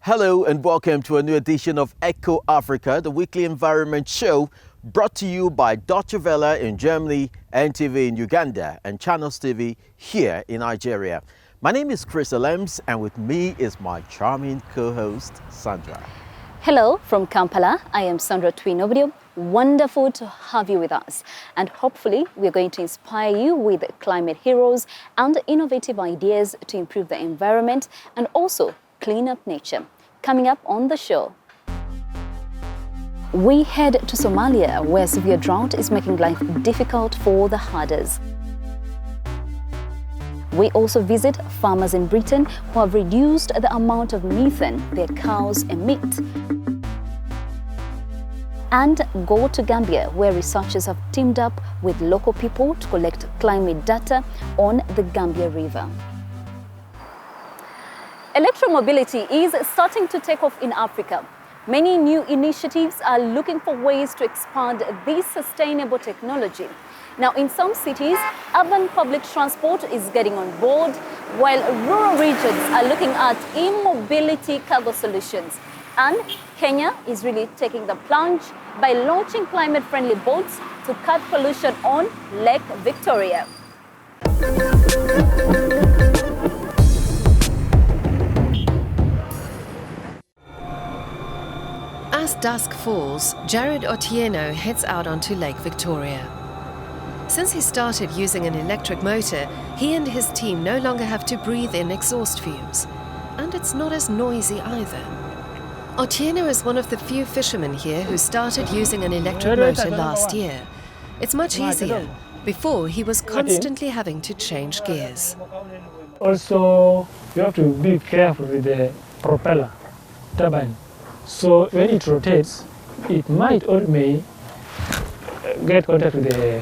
Hello and welcome to a new edition of EcoAfrica, the weekly environment show brought to you by Deutsche Welle in Germany, NTV in Uganda, and Channels TV here in Nigeria. My name is Chris Alems, and with me is my charming co-host, Sandra. Hello from Kampala. I am Sandra Twinovidio. Wonderful to have you with us. And hopefully we're going to inspire you with climate heroes and innovative ideas to improve the environment and also clean up nature. Coming up on the show, we head to Somalia, where severe drought is making life difficult for the herders. We also visit farmers in Britain who have reduced the amount of methane their cows emit. And go to Gambia, where researchers have teamed up with local people to collect climate data on the Gambia River. Electromobility is starting to take off in Africa. Many new initiatives are looking for ways to expand this sustainable technology. Now, in some cities, urban public transport is getting on board, while rural regions are looking at e-mobility cargo solutions. And Kenya is really taking the plunge by launching climate-friendly boats to cut pollution on Lake Victoria. As dusk falls, Jared Otieno heads out onto Lake Victoria. Since he started using an electric motor, he and his team no longer have to breathe in exhaust fumes. And it's not as noisy either. Otieno is one of the few fishermen here who started using an electric motor last year. It's much easier. Before, he was constantly having to change gears. Also, you have to be careful with the propeller turbine. So when it rotates, it might or may get contact with the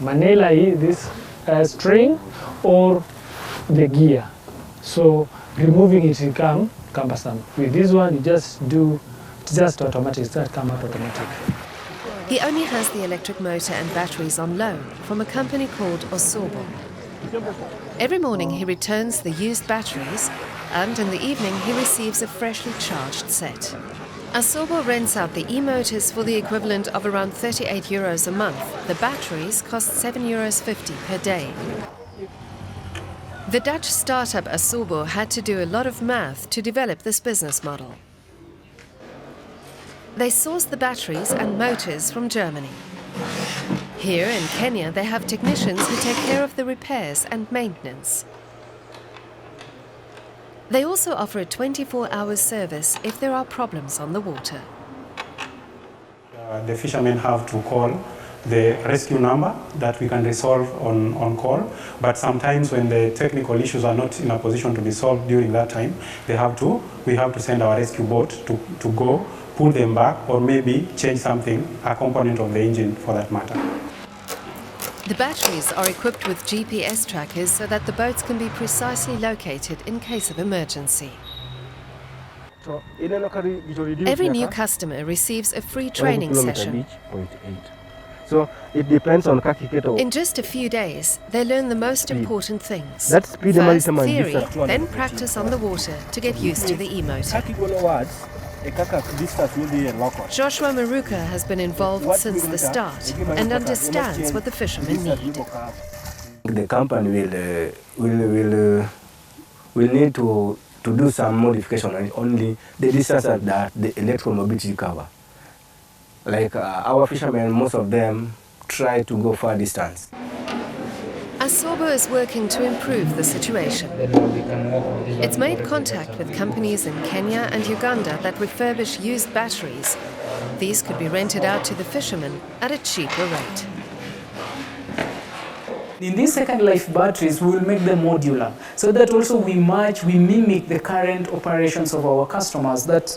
manila, this string, or the gear. So removing it will come cumbersome. With this one, you just do, it's just automatic, it's not come out automatic. He only has the electric motor and batteries on loan from a company called Osobo. Every morning he returns the used batteries, and in the evening he receives a freshly charged set. Osobo rents out the e-motors for the equivalent of around €38 a month. The batteries cost €7.50 per day. The Dutch startup Osobo had to do a lot of math to develop this business model. They source the batteries and motors from Germany. Here in Kenya, they have technicians who take care of the repairs and maintenance. They also offer a 24-hour service if there are problems on the water. The fishermen have to call the rescue number that we can resolve on call, but sometimes when the technical issues are not in a position to be solved during that time, we have to send our rescue boat to go, pull them back, or maybe change something, a component of the engine for that matter. The batteries are equipped with GPS trackers so that the boats can be precisely located in case of emergency. Every new customer receives a free training session. So it depends on In just a few days, they learn the most important things. That's speed. First theory, then practice on the water to get used to the e-motor. Joshua Maruka has been involved since the start and understands what the fishermen need. The company will need to do some modification on only the distance that the electromobility cover. Like our fishermen, most of them try to go far distance. Osobo is working to improve the situation. It's made contact with companies in Kenya and Uganda that refurbish used batteries. These could be rented out to the fishermen at a cheaper rate. In these second life batteries, we will make them modular, so that also we mimic the current operations of our customers. That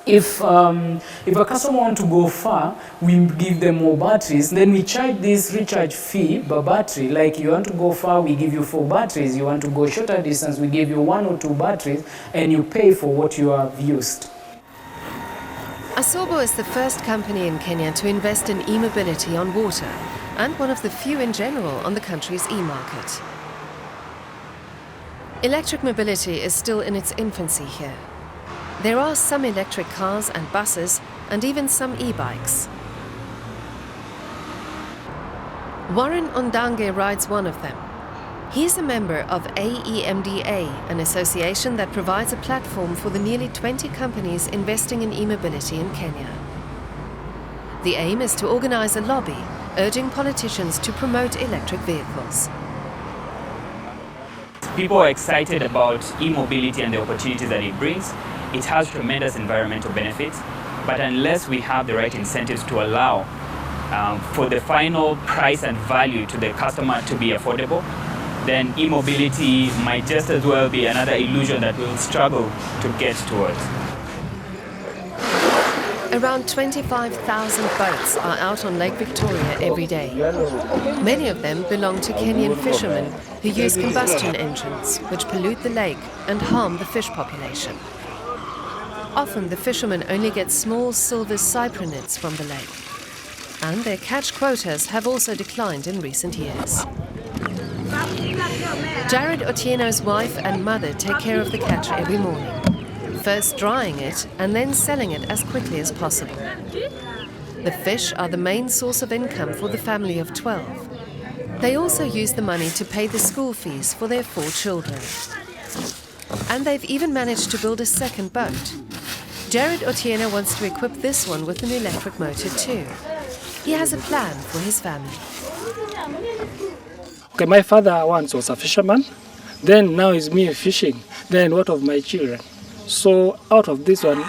if a customer wants to go far, we give them more batteries, then we charge this recharge fee per battery. Like you want to go far, we give you 4 batteries. You want to go shorter distance, we give you 1 or 2 batteries, and you pay for what you have used. Osobo is the first company in Kenya to invest in e-mobility on water, and one of the few in general on the country's e-market. Electric mobility is still in its infancy here. There are some electric cars and buses, and even some e-bikes. Warren Ondange rides one of them. He's a member of AEMDA, an association that provides a platform for the nearly 20 companies investing in e-mobility in Kenya. The aim is to organize a lobby, urging politicians to promote electric vehicles. People are excited about e-mobility and the opportunities that it brings. It has tremendous environmental benefits, but unless we have the right incentives to allow for the final price and value to the customer to be affordable, then e-mobility might just as well be another illusion that we'll struggle to get towards. Around 25,000 boats are out on Lake Victoria every day. Many of them belong to Kenyan fishermen who use combustion engines, which pollute the lake and harm the fish population. Often the fishermen only get small silver cyprinids from the lake, and their catch quotas have also declined in recent years. Jared Otieno's wife and mother take care of the catch every morning, first drying it and then selling it as quickly as possible. The fish are the main source of income for the family of 12. They also use the money to pay the school fees for their 4 children. And they've even managed to build a second boat. Jared Otieno wants to equip this one with an electric motor too. He has a plan for his family. Okay, my father once was a fisherman, then now is me fishing, then what of my children? So out of this one,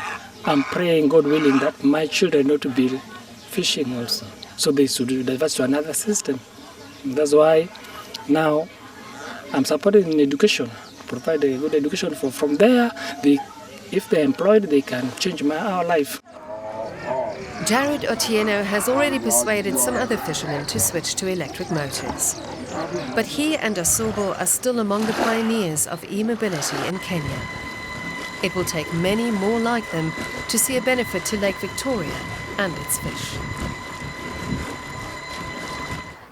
I'm praying, God willing, that my children not to be fishing also. So they should divert to another system. And that's why now I'm supporting in education, provide a good education from there. If they're employed, they can change our life. Jared Otieno has already persuaded some other fishermen to switch to electric motors. But he and Asubo are still among the pioneers of e-mobility in Kenya. It will take many more like them to see a benefit to Lake Victoria and its fish.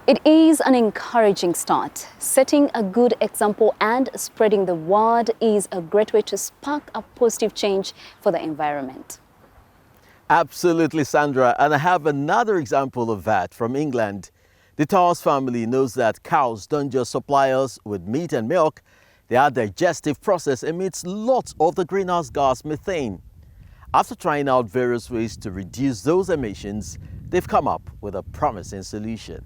It is an encouraging start. Setting a good example and spreading the word is a great way to spark a positive change for the environment. Absolutely, Sandra. And I have another example of that from England. The Towers family knows that cows don't just supply us with meat and milk. Their digestive process emits lots of the greenhouse gas methane. After trying out various ways to reduce those emissions, they've come up with a promising solution.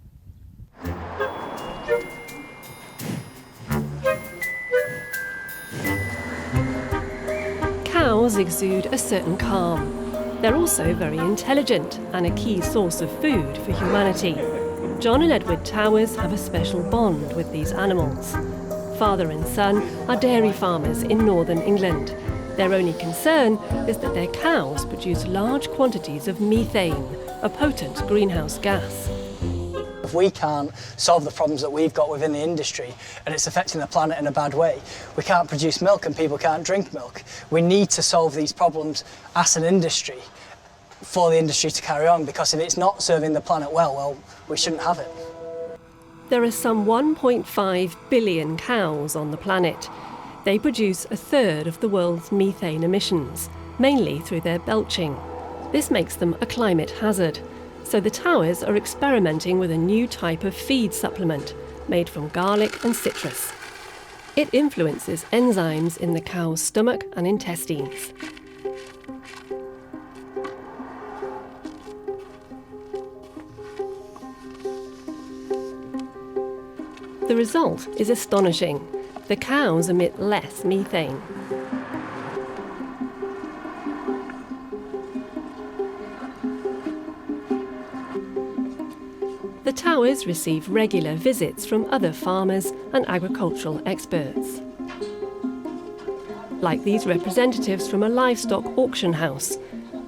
Cows exude a certain calm. They're also very intelligent and a key source of food for humanity. John and Edward Towers have a special bond with these animals. Father and son are dairy farmers in northern England. Their only concern is that their cows produce large quantities of methane, a potent greenhouse gas. If we can't solve the problems that we've got within the industry and it's affecting the planet in a bad way, we can't produce milk and people can't drink milk. We need to solve these problems as an industry for the industry to carry on, because if it's not serving the planet well, we shouldn't have it. There are some 1.5 billion cows on the planet. They produce a third of the world's methane emissions, mainly through their belching. This makes them a climate hazard. So the Towers are experimenting with a new type of feed supplement made from garlic and citrus. It influences enzymes in the cow's stomach and intestines. The result is astonishing. The cows emit less methane. The Towers receive regular visits from other farmers and agricultural experts. Like these representatives from a livestock auction house,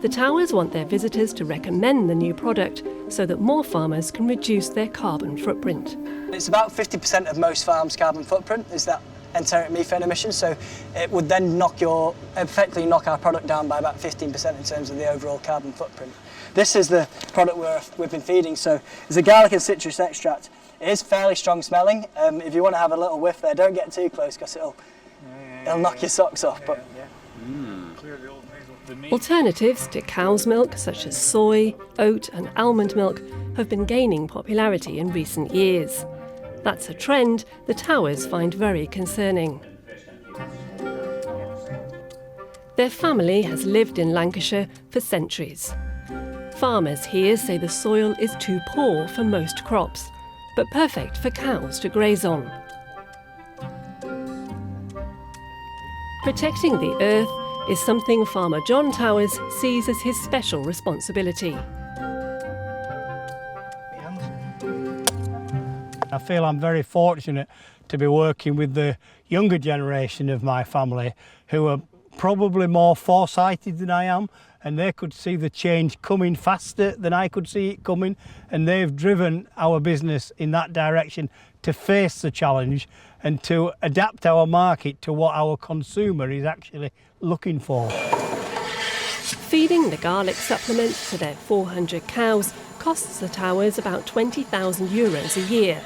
the Towers want their visitors to recommend the new product so that more farmers can reduce their carbon footprint. It's about 50% of most farms' carbon footprint is that enteric methane emissions, so it would then effectively knock our product down by about 15% in terms of the overall carbon footprint. This is the product we've been feeding, so it's a garlic and citrus extract. It is fairly strong smelling. If you want to have a little whiff there, don't get too close because it'll it'll knock your socks off. But Alternatives to cow's milk, such as soy, oat and almond milk, have been gaining popularity in recent years. That's a trend the Towers find very concerning. Their family has lived in Lancashire for centuries. Farmers here say the soil is too poor for most crops, but perfect for cows to graze on. Protecting the earth is something farmer John Towers sees as his special responsibility. I feel I'm very fortunate to be working with the younger generation of my family who are probably more foresighted than I am, and they could see the change coming faster than I could see it coming, and they've driven our business in that direction to face the challenge and to adapt our market to what our consumer is actually looking for. Feeding the garlic supplement to their 400 cows costs the Towers about €20,000 a year.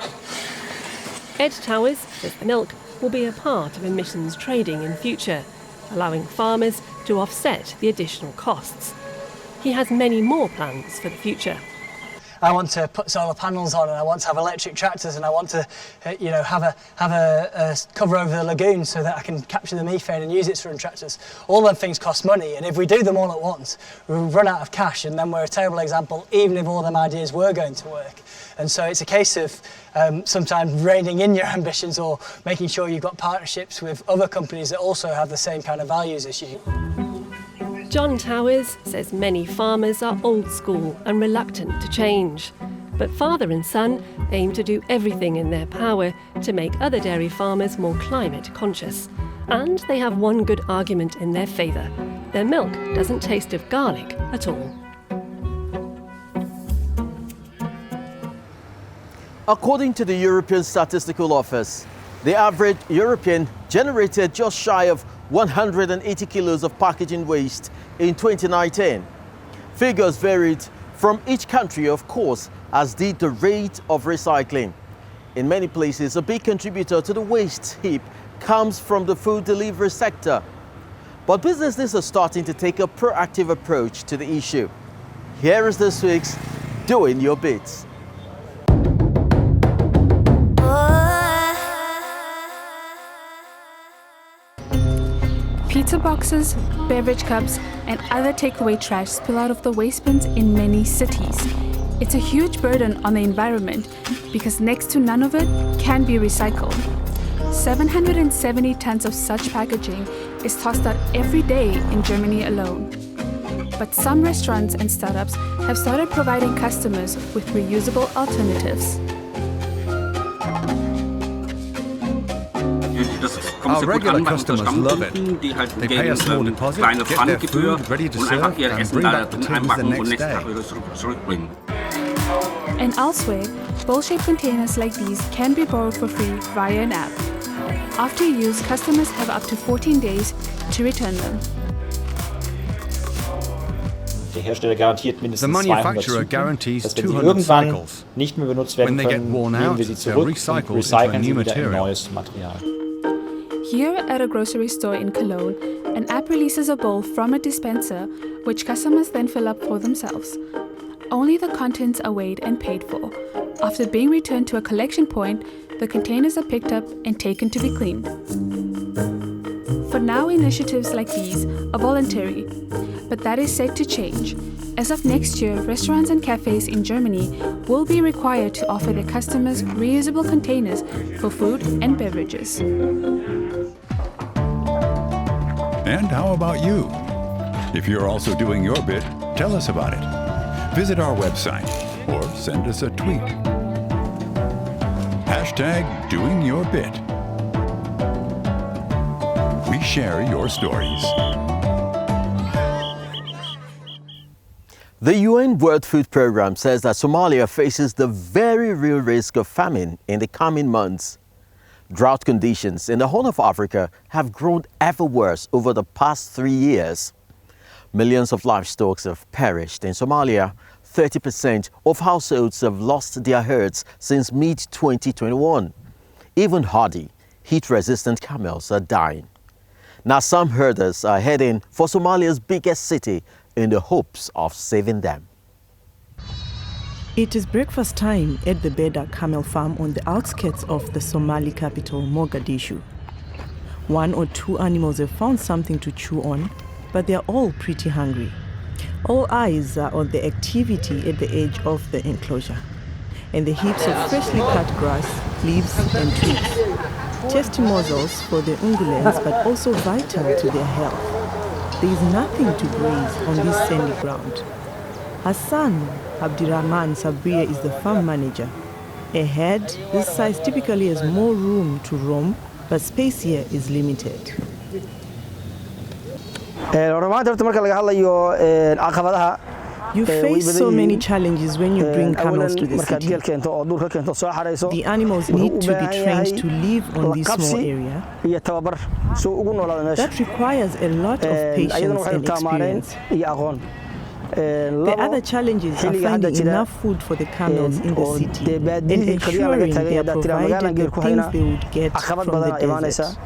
Ed Towers says the milk will be a part of emissions trading in future, allowing farmers to offset the additional costs. He has many more plans for the future. I want to put solar panels on, and I want to have electric tractors, and I want to, have a cover over the lagoon so that I can capture the methane and use it to run tractors. All them things cost money, and if we do them all at once, we run out of cash, and then we're a terrible example, even if all them ideas were going to work. And so it's a case of sometimes reining in your ambitions or making sure you've got partnerships with other companies that also have the same kind of values as you. John Towers says many farmers are old school and reluctant to change. But father and son aim to do everything in their power to make other dairy farmers more climate conscious. And they have one good argument in their favour. Their milk doesn't taste of garlic at all. According to the European Statistical Office, the average European generated just shy of 180 kilos of packaging waste in 2019. Figures varied from each country, of course, as did the rate of recycling. In many places, a big contributor to the waste heap comes from the food delivery sector. But businesses are starting to take a proactive approach to the issue. Here is this week's Doing Your Bit. Pizza boxes, beverage cups, and other takeaway trash spill out of the waste bins in many cities. It's a huge burden on the environment because next to none of it can be recycled. 770 tons of such packaging is tossed out every day in Germany alone. But some restaurants and startups have started providing customers with reusable alternatives. Our regular customers love it. They pay a small deposit, get their food ready to serve, and bring back the tins the next day. And elsewhere, bowl-shaped containers like these can be borrowed for free via an app. After use, customers have up to 14 days to return them. The manufacturer guarantees 200 cycles. When they get worn out, they're recycled into a new material. Here at a grocery store in Cologne, an app releases a bowl from a dispenser, which customers then fill up for themselves. Only the contents are weighed and paid for. After being returned to a collection point, the containers are picked up and taken to be cleaned. For now, initiatives like these are voluntary, but that is set to change. As of next year, restaurants and cafes in Germany will be required to offer their customers reusable containers for food and beverages. And how about you? If you're also doing your bit, tell us about it. Visit our website or send us a tweet. #DoingYourBit. We share your stories. The UN World Food Programme says that Somalia faces the very real risk of famine in the coming months. Drought conditions in the Horn of Africa have grown ever worse over the past 3 years. Millions of livestock have perished in Somalia. 30% of households have lost their herds since mid-2021. Even hardy, heat-resistant camels are dying. Now some herders are heading for Somalia's biggest city in the hopes of saving them. It is breakfast time at the Beda camel farm on the outskirts of the Somali capital, Mogadishu. 1 or 2 animals have found something to chew on, but they are all pretty hungry. All eyes are on the activity at the edge of the enclosure, and the heaps of freshly cut grass, leaves and twigs. Tasty morsels for the ungulans, but also vital to their health. There is nothing to graze on this sandy ground. Hassan Abdirahman Sabriya is the farm manager. A herd this size typically has more room to roam, but space here is limited. You face so many challenges when you bring camels to the city. The animals need to be trained to live on this small area. That requires a lot of patience and experience. The other challenges are finding enough food for the camels in the city and ensuring they are provided the things they would get from the desert.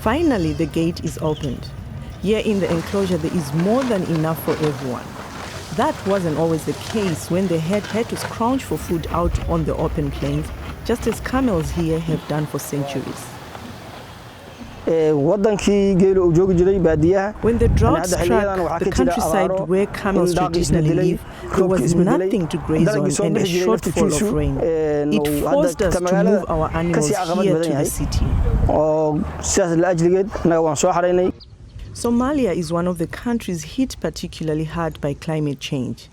Finally, the gate is opened. Here in the enclosure, there is more than enough for everyone. That wasn't always the case when the herd had to scrounge for food out on the open plains, just as camels here have done for centuries. When the drought struck the countryside where camels traditionally live, there was nothing to graze on and a shortfall of rain. It forced us to move our animals here to the city. Somalia is one of the countries hit particularly hard by climate change.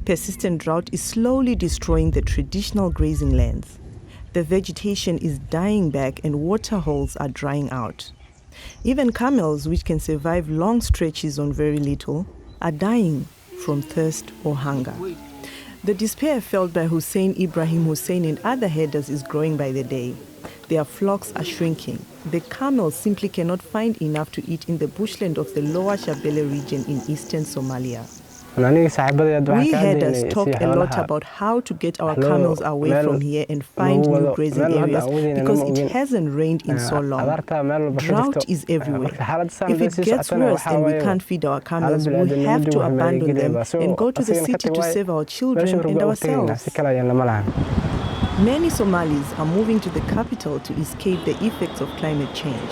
Persistent drought is slowly destroying the traditional grazing lands. The vegetation is dying back and water holes are drying out. Even camels, which can survive long stretches on very little, are dying from thirst or hunger. The despair felt by Hussein Ibrahim Hussein and other herders is growing by the day. Their flocks are shrinking. The camels simply cannot find enough to eat in the bushland of the lower Shabelle region in eastern Somalia. We herders talk a lot about how to get our camels away from here and find new grazing areas because it hasn't rained in so long. Drought is everywhere. If it gets worse and we can't feed our camels, we'll have to abandon them and go to the city to save our children and ourselves. Many Somalis are moving to the capital to escape the effects of climate change.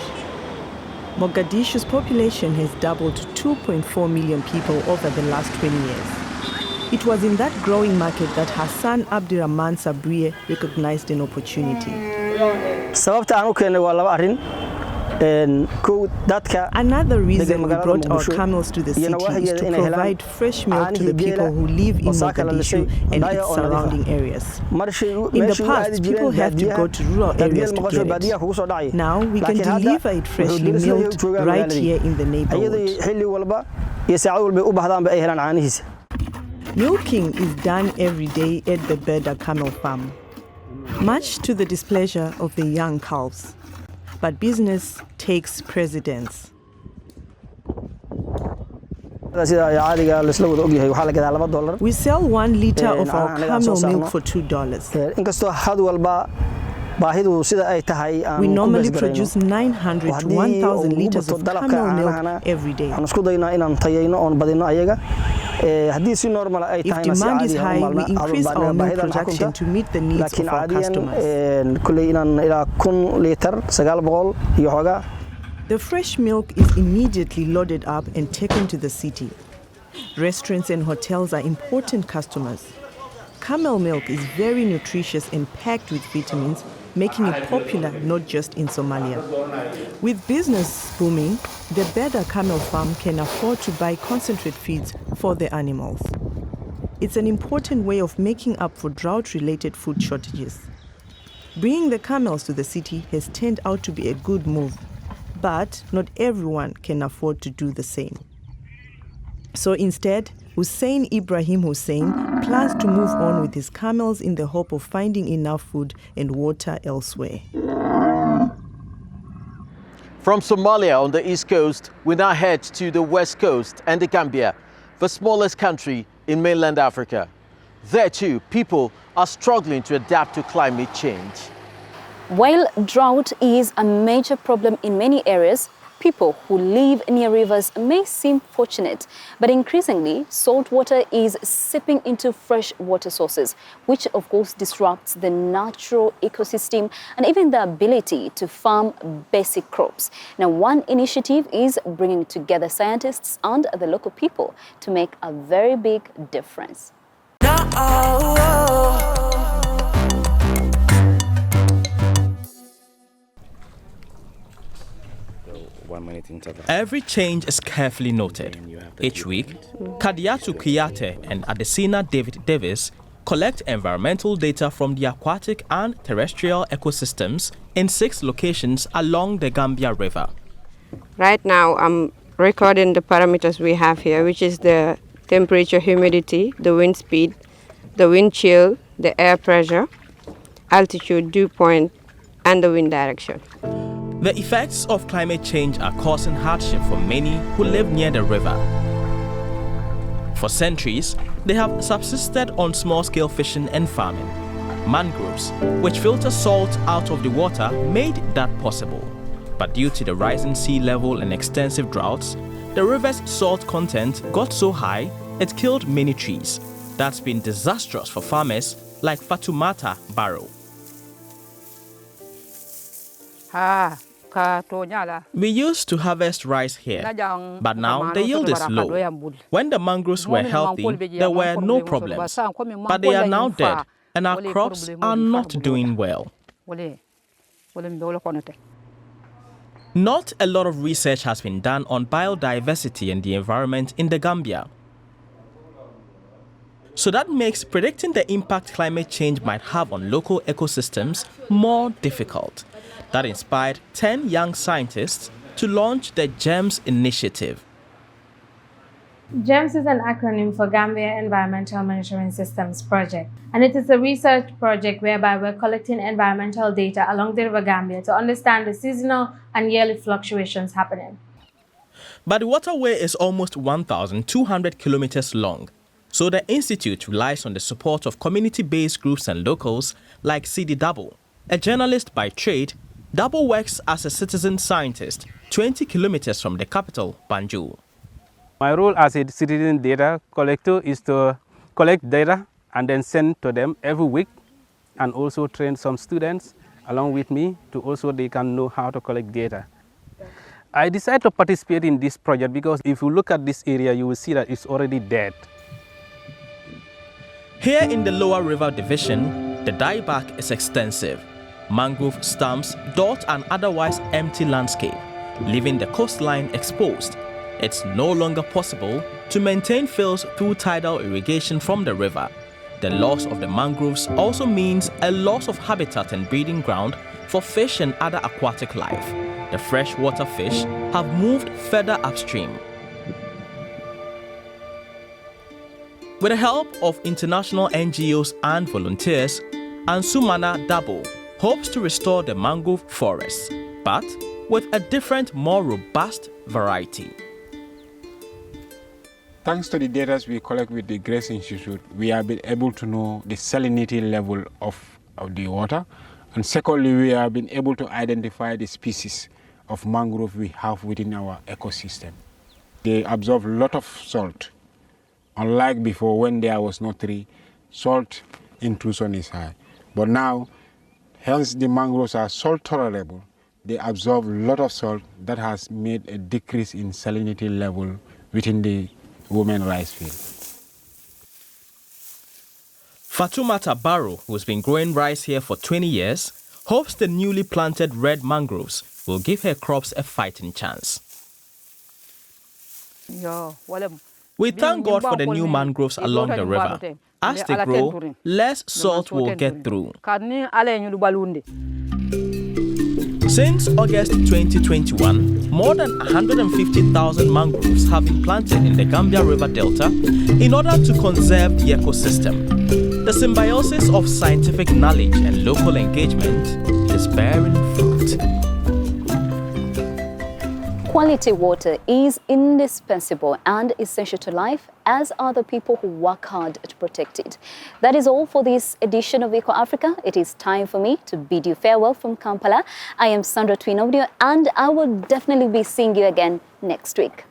Mogadishu's population has doubled to 2.4 million people over the last 20 years. It was in that growing market that Hassan Abdirahman Sabriye recognized an opportunity. Another reason we brought our camels to the city is to provide fresh milk to the people who live in Mogadishu and its surrounding areas. In the past, people have to go to rural areas to get it. Now we can deliver it freshly milled right here in the neighborhood. Milking is done every day at the Beda camel farm, much to the displeasure of the young calves. But business takes precedence. We sell 1 liter of our camel milk for $2. We normally produce 900 to 1,000 liters of camel milk every day. If demand is high, we increase our milk production to meet the needs of our customers. The fresh milk is immediately loaded up and taken to the city. Restaurants and hotels are important customers. Camel milk is very nutritious and packed with vitamins, making it popular not just in Somalia. With business booming, the Beda camel farm can afford to buy concentrate feeds for the animals. It's an important way of making up for drought-related food shortages. Bringing the camels to the city has turned out to be a good move, but not everyone can afford to do the same. So instead, Hussein Ibrahim Hussein plans to move on with his camels in the hope of finding enough food and water elsewhere. From Somalia on the east coast, we now head to the west coast and the Gambia, the smallest country in mainland Africa. There too, people are struggling to adapt to climate change. While drought is a major problem in many areas, people who live near rivers may seem fortunate, but increasingly, salt water is seeping into fresh water sources, which of course disrupts the natural ecosystem and even the ability to farm basic crops. Now, one initiative is bringing together scientists and the local people to make a very big difference. Every change is carefully noted. Each week, Kadiatu Kiyate and Adesina David Davis collect environmental data from the aquatic and terrestrial ecosystems in 6 locations along the Gambia River. Right now, I'm recording the parameters we have here, which is the temperature, humidity, the wind speed, the wind chill, the air pressure, altitude, dew point, and the wind direction. The effects of climate change are causing hardship for many who live near the river. For centuries, they have subsisted on small-scale fishing and farming. Mangroves, which filter salt out of the water, made that possible. But due to the rising sea level and extensive droughts, the river's salt content got so high it killed many trees. That's been disastrous for farmers like Fatumata Barrow. We used to harvest rice here, but now the yield is low. When the mangroves were healthy, there were no problems, but they are now dead and our crops are not doing well. Not a lot of research has been done on biodiversity and the environment in the Gambia. So that makes predicting the impact climate change might have on local ecosystems more difficult. That inspired 10 young scientists to launch the GEMS initiative. GEMS is an acronym for Gambia Environmental Monitoring Systems Project, and it is a research project whereby we're collecting environmental data along the River Gambia to understand the seasonal and yearly fluctuations happening. But the waterway is almost 1,200 kilometers long, so the institute relies on the support of community-based groups and locals like CD Dabo. A journalist by trade, Dabo works as a citizen scientist 20 kilometers from the capital, Banjul. My role as a citizen data collector is to collect data and then send to them every week, and also train some students along with me to also they can know how to collect data. I decided to participate in this project because if you look at this area, you will see that it's already dead. Here in the Lower River Division, the dieback is extensive. Mangrove stumps dot an otherwise empty landscape, leaving the coastline exposed. It's no longer possible to maintain fields through tidal irrigation from the river. The loss of the mangroves also means a loss of habitat and breeding ground for fish and other aquatic life. The freshwater fish have moved further upstream. With the help of international NGOs and volunteers, Ansumana Dabo hopes to restore the mangrove forests, but with a different, more robust variety. Thanks to the data we collect with the Grace Institute, we have been able to know the salinity level of the water. And secondly, we have been able to identify the species of mangrove we have within our ecosystem. They absorb a lot of salt. Unlike before when there was no tree, salt intrusion is high. But now, hence the mangroves are salt tolerable. They absorb a lot of salt that has made a decrease in salinity level within the women rice field. Fatumata Barrow, who's been growing rice here for 20 years, hopes the newly planted red mangroves will give her crops a fighting chance. We thank God for the new mangroves along the river. As they grow, less salt will get through. Since August 2021, more than 150,000 mangroves have been planted in the Gambia River Delta in order to conserve the ecosystem. The symbiosis of scientific knowledge and local engagement is bearing fruit. Quality water is indispensable and essential to life, as are the people who work hard to protect it. That is all for this edition of EcoAfrica. It is time for me to bid you farewell from Kampala. I am Sandra Twinobdio, and I will definitely be seeing you again next week.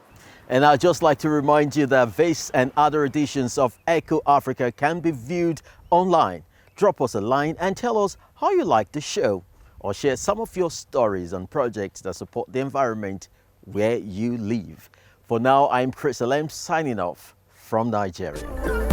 And I'd just like to remind you that this and other editions of EcoAfrica can be viewed online. Drop us a line and tell us how you like the show, or share some of your stories and projects that support the environment where you live. For now, I'm Chris Alem signing off from Nigeria.